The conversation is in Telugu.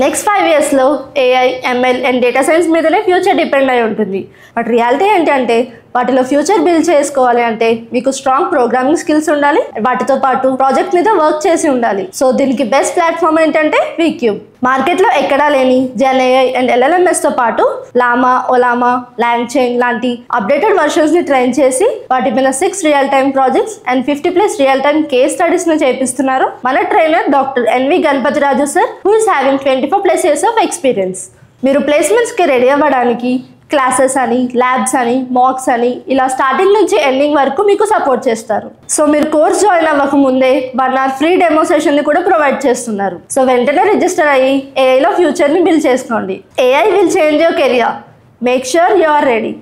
Next 5 yearsలో AI, ML and data science మీదనే ఫ్యూచర్ డిపెండ్ అయి ఉంటుంది. బట్ రియాలిటీ ఏంటంటే వాటిలో ఫ్యూచర్ బిల్డ్ చేసుకోవాలి అంటే మీకు స్ట్రాంగ్ ప్రోగ్రామింగ్ స్కిల్స్ ఉండాలి, వాటితో పాటు ప్రాజెక్ట్ మీద వర్క్ చేసి ఉండాలి. సో దీనికి బెస్ట్ ప్లాట్ఫామ్ ఏంటంటే వీక్యూబ్. మార్కెట్లో ఎక్కడా లేని GenAI అండ్ LLMSతో పాటు లామా, ఒలామా, లాంగ్చైన్ లాంటి అప్డేటెడ్ వర్షన్స్ని ట్రైన్ చేసి వాటి మీద 6 real time projects and 50+ real time case స్టడీస్ని చేపిస్తున్నారు మన trainer doctor NV Ganapathiraju sir, who is having 24+ years of experience. మీరు ప్లేస్మెంట్స్కి రెడీ అవ్వడానికి క్లాసెస్ అని, ల్యాబ్స్ అని, మాక్స్ అని ఇలా స్టార్టింగ్ నుంచి ఎండింగ్ వరకు మీకు సపోర్ట్ చేస్తారు. సో మీరు కోర్స్ జాయిన్ అవ్వక ముందే 1 hour ఫ్రీ డెమో సెషన్ని కూడా ప్రొవైడ్ చేస్తున్నారు. సో వెంటనే రిజిస్టర్ అయ్యి ఏఐలో ఫ్యూచర్ని బిల్డ్ చేసుకోండి. AI will change your career. Make sure you are ready.